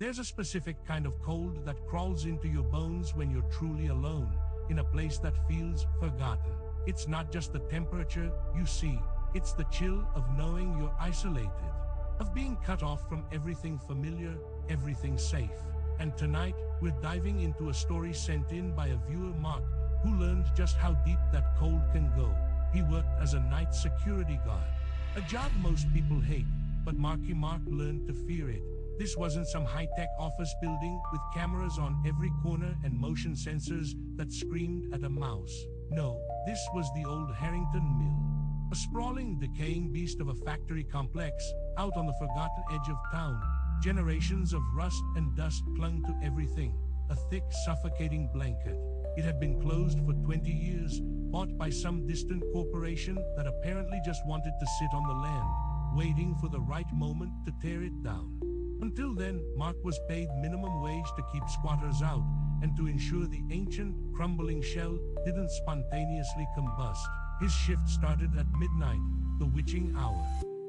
There's a specific kind of cold that crawls into your bones when you're truly alone, in a place that feels forgotten. It's not just the temperature you see, it's the chill of knowing you're isolated, of being cut off from everything familiar, everything safe. And tonight, we're diving into a story sent in by a viewer, Mark, who learned just how deep that cold can go. He worked as a night security guard, a job most people hate, but Marky Mark learned to fear it. This wasn't some high-tech office building with cameras on every corner and motion sensors that screamed at a mouse. No, this was the old Harrington Mill, a sprawling, decaying beast of a factory complex out on the forgotten edge of town. Generations of rust and dust clung to everything, a thick, suffocating blanket. It had been closed for 20 years, bought by some distant corporation that apparently just wanted to sit on the land, waiting for the right moment to tear it down. Until then, Mark was paid minimum wage to keep squatters out and to ensure the ancient, crumbling shell didn't spontaneously combust. His shift started at midnight, the witching hour.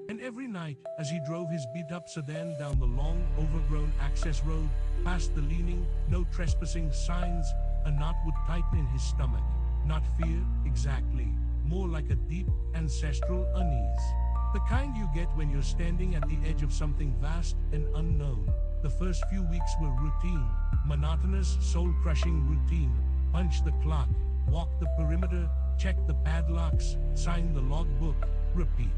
And every night, as he drove his beat-up sedan down the long, overgrown access road, past the leaning, no trespassing signs, a knot would tighten in his stomach. Not fear, exactly, more like a deep, ancestral unease. The kind you get when you're standing at the edge of something vast and unknown. The first few weeks were routine, monotonous, soul-crushing routine. Punch the clock, walk the perimeter, check the padlocks, sign the logbook, repeat.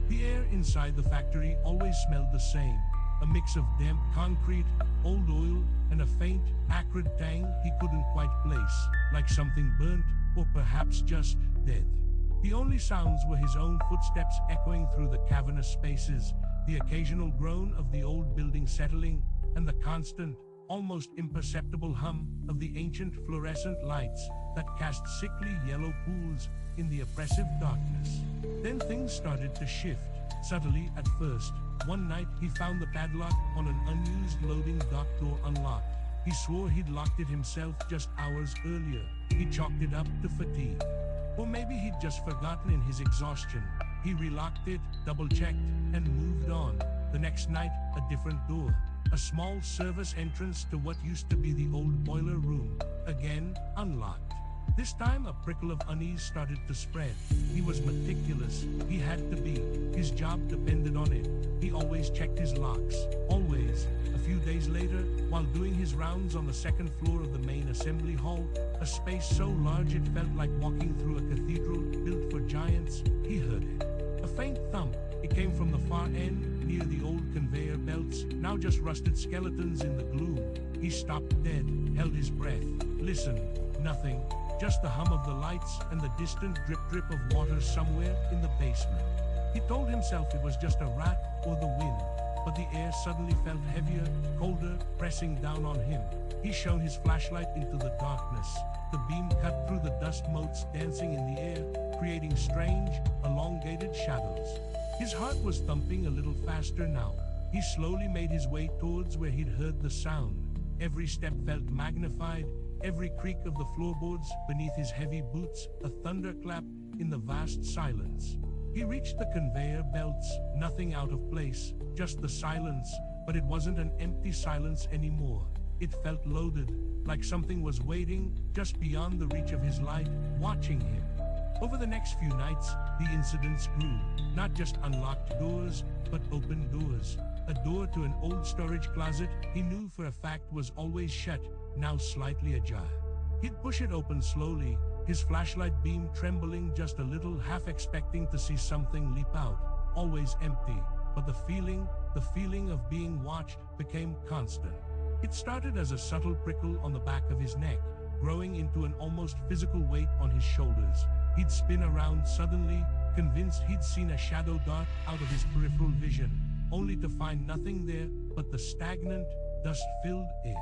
The air inside the factory always smelled the same, a mix of damp concrete, old oil, and a faint, acrid tang he couldn't quite place, like something burnt, or perhaps just dead. The only sounds were his own footsteps echoing through the cavernous spaces, the occasional groan of the old building settling, and the constant, almost imperceptible hum of the ancient fluorescent lights that cast sickly yellow pools in the oppressive darkness. Then things started to shift, subtly at first. One night he found the padlock on an unused loading dock door unlocked. He swore he'd locked it himself just hours earlier. He chalked it up to fatigue. Or maybe he'd just forgotten in his exhaustion. He relocked it, double-checked, and moved on. The next night, a different door. A small service entrance to what used to be the old boiler room. Again, unlocked. This time, a prickle of unease started to spread. He was meticulous. He had to be. His job depended on it. He always checked his locks. Always. A few days later, while doing his rounds on the second floor of the main assembly hall, a space so large it felt like walking through a cathedral built for giants, he heard it. A faint thump. It came from the far end, near the old conveyor belts, now just rusted skeletons in the gloom. He stopped dead, held his breath, listened. Nothing. Just the hum of the lights and the distant drip of water somewhere in the basement. He told himself it was just a rat or the wind, but the air suddenly felt heavier, colder, pressing down on him. He shone his flashlight into the darkness. The beam cut through the dust motes dancing in the air, creating strange, elongated shadows. His heart was thumping a little faster now. He slowly made his way towards where he'd heard the sound. Every step felt magnified, every creak of the floorboards beneath his heavy boots, a thunderclap in the vast silence. He reached the conveyor belts, nothing out of place, just the silence, but it wasn't an empty silence anymore. It felt loaded, like something was waiting, just beyond the reach of his light, watching him. Over the next few nights, the incidents grew. Not just unlocked doors, but open doors. A door to an old storage closet he knew for a fact was always shut, now slightly ajar. He'd push it open slowly, his flashlight beam trembling just a little, half expecting to see something leap out. Always empty, but the feeling of being watched became constant. It started as a subtle prickle on the back of his neck, growing into an almost physical weight on his shoulders. He'd spin around suddenly, convinced he'd seen a shadow dart out of his peripheral vision, only to find nothing there but the stagnant, dust-filled air.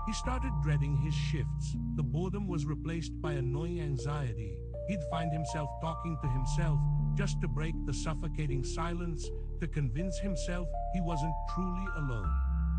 He started dreading his shifts. The boredom was replaced by annoying anxiety. He'd find himself talking to himself, just to break the suffocating silence, to convince himself he wasn't truly alone.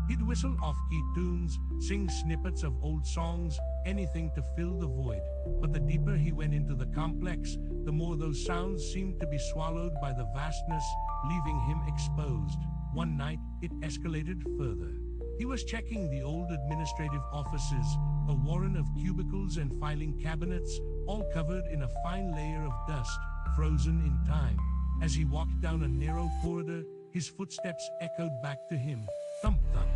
He'd whistle off-key tunes, sing snippets of old songs, anything to fill the void. But the deeper he went into the complex, the more those sounds seemed to be swallowed by the vastness, leaving him exposed. One night, it escalated further. He was checking the old administrative offices, a warren of cubicles and filing cabinets, all covered in a fine layer of dust, frozen in time. As he walked down a narrow corridor, his footsteps echoed back to him. Thump thump,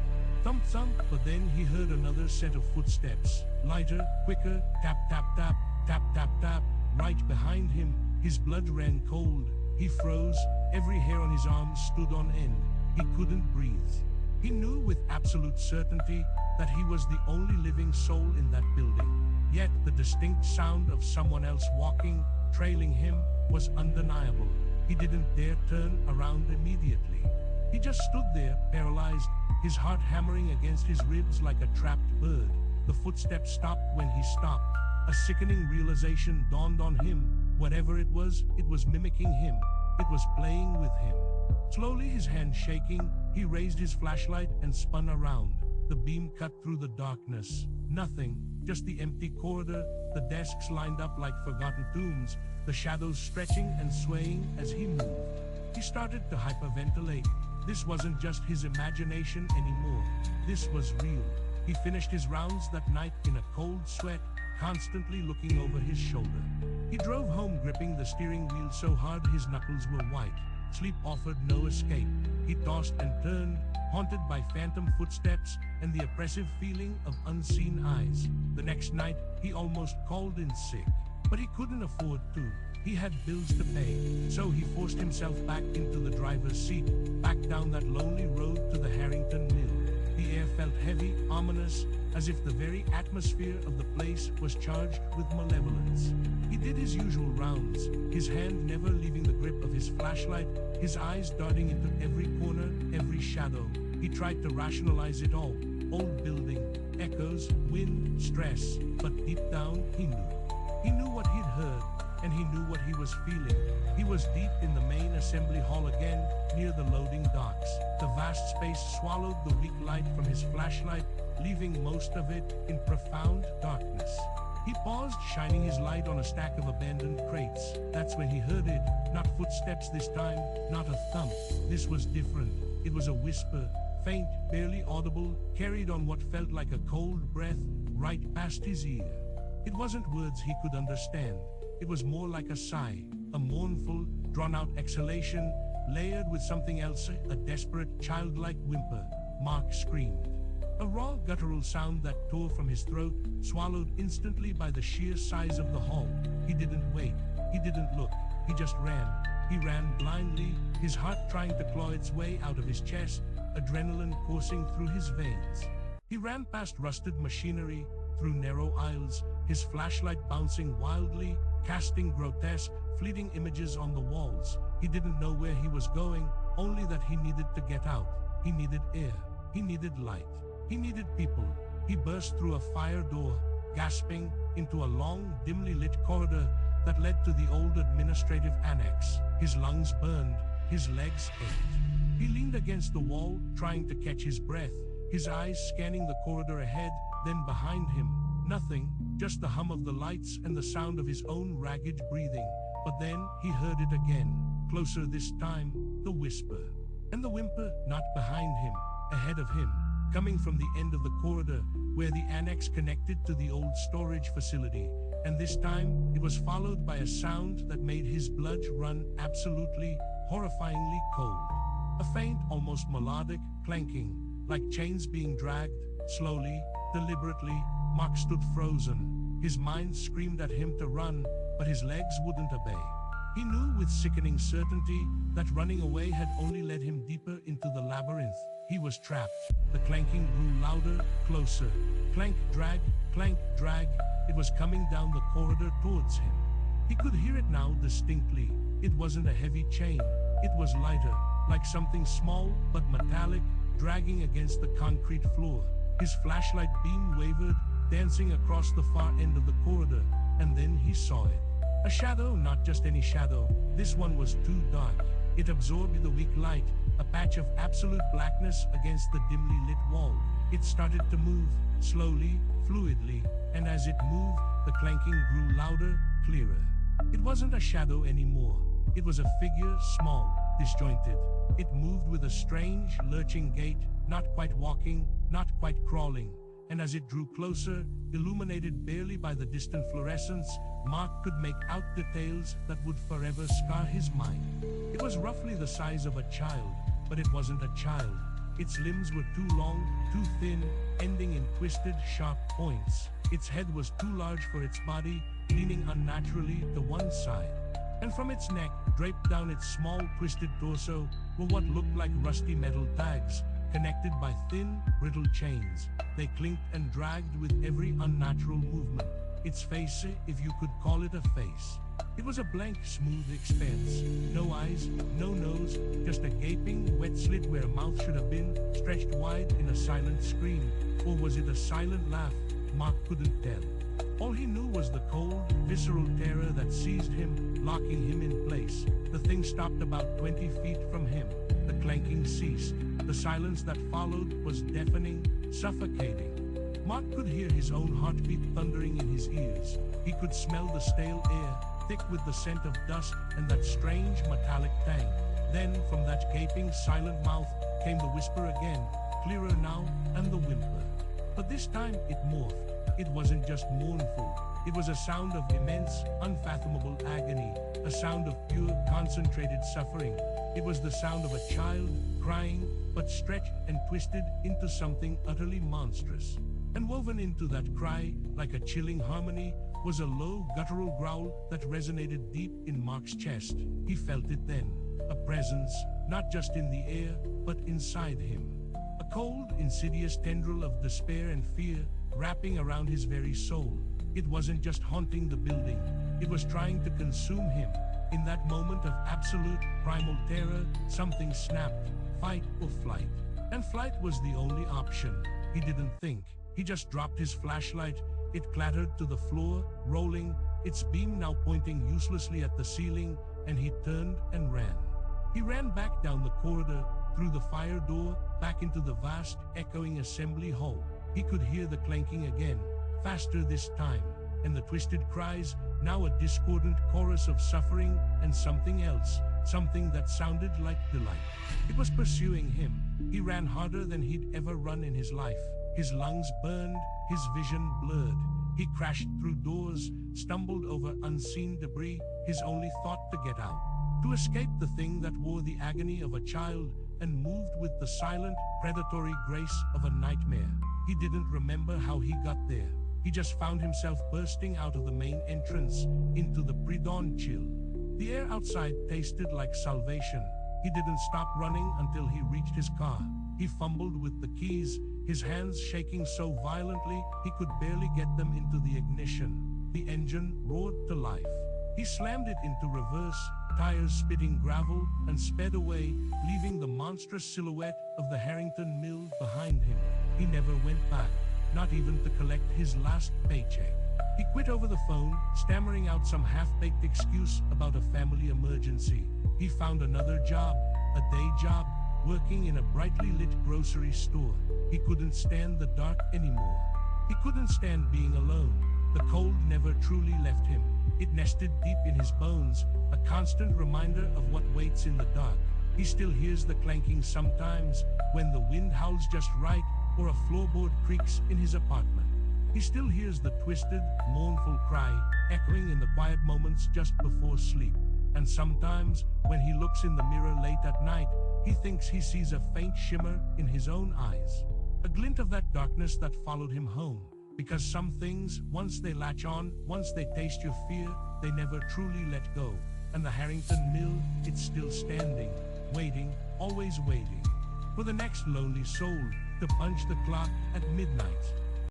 thump thump, but then he heard another set of footsteps, lighter, quicker, tap tap tap, tap tap tap, right behind him. His blood ran cold. He froze, every hair on his arm stood on end. He couldn't breathe. He knew with absolute certainty that he was the only living soul in that building. Yet the distinct sound of someone else walking, trailing him, was undeniable. He didn't dare turn around immediately. He just stood there, paralyzed, his heart hammering against his ribs like a trapped bird. The footsteps stopped when he stopped. A sickening realization dawned on him. Whatever it was mimicking him. It was playing with him. Slowly, his hand shaking, he raised his flashlight and spun around. The beam cut through the darkness. Nothing, just the empty corridor, the desks lined up like forgotten tombs, the shadows stretching and swaying as he moved. He started to hyperventilate. This wasn't just his imagination anymore. This was real. He finished his rounds that night in a cold sweat, constantly looking over his shoulder. He drove home gripping the steering wheel so hard his knuckles were white. Sleep offered no escape. He tossed and turned, haunted by phantom footsteps and the oppressive feeling of unseen eyes. The next night, he almost called in sick. But he couldn't afford to. He had bills to pay. So he forced himself back into the driver's seat, back down that lonely road to the Harrington Mill. The air felt heavy, ominous, as if the very atmosphere of the place was charged with malevolence. He did his usual rounds, his hand never leaving the grip of his flashlight, his eyes darting into every corner, every shadow. He tried to rationalize it all. Old building, echoes, wind, stress. But deep down, he knew. He knew what he'd heard, and he knew what he was feeling. He was deep in the main assembly hall again, near the loading docks. The vast space swallowed the weak light from his flashlight, leaving most of it in profound darkness. He paused, shining his light on a stack of abandoned crates. That's when he heard it. Not footsteps this time, not a thump. This was different. It was a whisper, faint, barely audible, carried on what felt like a cold breath, right past his ear. It wasn't words he could understand. It was more like a sigh, a mournful, drawn-out exhalation, layered with something else, a desperate, childlike whimper. Mark screamed. A raw, guttural sound that tore from his throat, swallowed instantly by the sheer size of the hall. He didn't wait. He didn't look. He just ran. He ran blindly, his heart trying to claw its way out of his chest, adrenaline coursing through his veins. He ran past rusted machinery, through narrow aisles, his flashlight bouncing wildly, casting grotesque, fleeting images on the walls. He didn't know where he was going, only that he needed to get out. He needed air. He needed light. He needed people. He burst through a fire door, gasping, into a long, dimly lit corridor that led to the old administrative annex. His lungs burned, his legs ached. He leaned against the wall, trying to catch his breath, his eyes scanning the corridor ahead, then behind him. Nothing, just the hum of the lights and the sound of his own ragged breathing. But then, he heard it again, closer this time, the whisper. And the whimper, not behind him, ahead of him, coming from the end of the corridor, where the annex connected to the old storage facility. And this time, it was followed by a sound that made his blood run absolutely, horrifyingly cold. A faint, almost melodic, clanking, like chains being dragged, slowly, deliberately. Mark stood frozen. His mind screamed at him to run, but his legs wouldn't obey. He knew with sickening certainty that running away had only led him deeper into the labyrinth. He was trapped. The clanking grew louder, closer. Clank, drag, clank, drag. It was coming down the corridor towards him. He could hear it now distinctly. It wasn't a heavy chain. It was lighter, like something small but metallic, dragging against the concrete floor. His flashlight beam wavered, dancing across the far end of the corridor, and then he saw it. A shadow, not just any shadow. This one was too dark. It absorbed the weak light, a patch of absolute blackness against the dimly lit wall. It started to move, slowly, fluidly, and as it moved, the clanking grew louder, clearer. It wasn't a shadow anymore. It was a figure, small, disjointed. It moved with a strange, lurching gait, not quite walking, not quite crawling. And as it drew closer, illuminated barely by the distant fluorescence, Mark could make out details that would forever scar his mind. It was roughly the size of a child, but it wasn't a child. Its limbs were too long, too thin, ending in twisted, sharp points. Its head was too large for its body, leaning unnaturally to one side. And from its neck, draped down its small, twisted torso, were what looked like rusty metal tags, connected by thin, brittle chains. They clinked and dragged with every unnatural movement. Its face, if you could call it a face. It was a blank, smooth expanse. No eyes, no nose, just a gaping, wet slit where a mouth should have been, stretched wide in a silent scream. Or was it a silent laugh? Mark couldn't tell. All he knew was the cold, visceral terror that seized him, locking him in place. The thing stopped about 20 feet from him. The clanking ceased. The silence that followed was deafening, suffocating. Mark could hear his own heartbeat thundering in his ears. He could smell the stale air, thick with the scent of dust and that strange metallic tang. Then, from that gaping, silent mouth, came the whisper again, clearer now, and the whimper. But this time, it morphed. It wasn't just mournful. It was a sound of immense, unfathomable agony, a sound of pure, concentrated suffering. It was the sound of a child, crying, but stretched and twisted into something utterly monstrous. And woven into that cry, like a chilling harmony, was a low, guttural growl that resonated deep in Mark's chest. He felt it then, a presence, not just in the air, but inside him. A cold, insidious tendril of despair and fear, wrapping around his very soul. It wasn't just haunting the building, it was trying to consume him. In that moment of absolute, primal terror, something snapped, fight or flight. And flight was the only option. He didn't think. He just dropped his flashlight. It clattered to the floor, rolling, its beam now pointing uselessly at the ceiling, and he turned and ran. He ran back down the corridor, through the fire door, back into the vast, echoing assembly hall. He could hear the clanking again, faster this time, and the twisted cries, now a discordant chorus of suffering and something else, something that sounded like delight. It was pursuing him. He ran harder than he'd ever run in his life. His lungs burned, his vision blurred. He crashed through doors, stumbled over unseen debris, his only thought to get out. To escape the thing that wore the agony of a child and moved with the silent, predatory grace of a nightmare. He didn't remember how he got there. He just found himself bursting out of the main entrance into the pre-dawn chill. The air outside tasted like salvation. He didn't stop running until he reached his car. He fumbled with the keys, his hands shaking so violently he could barely get them into the ignition. The engine roared to life. He slammed it into reverse, tires spitting gravel, and sped away, leaving the monstrous silhouette of the Harrington Mill behind him. He never went back, not even to collect his last paycheck. He quit over the phone, stammering out some half-baked excuse about a family emergency. He found another job, a day job, working in a brightly lit grocery store. He couldn't stand the dark anymore. He couldn't stand being alone. The cold never truly left him. It nested deep in his bones, a constant reminder of what waits in the dark. He still hears the clanking sometimes, when the wind howls just right, or a floorboard creaks in his apartment. He still hears the twisted, mournful cry, echoing in the quiet moments just before sleep. And sometimes, when he looks in the mirror late at night, he thinks he sees a faint shimmer in his own eyes. A glint of that darkness that followed him home. Because some things, once they latch on, once they taste your fear, they never truly let go. And the Harrington Mill, it's still standing, waiting, always waiting, for the next lonely soul to punch the clock at midnight.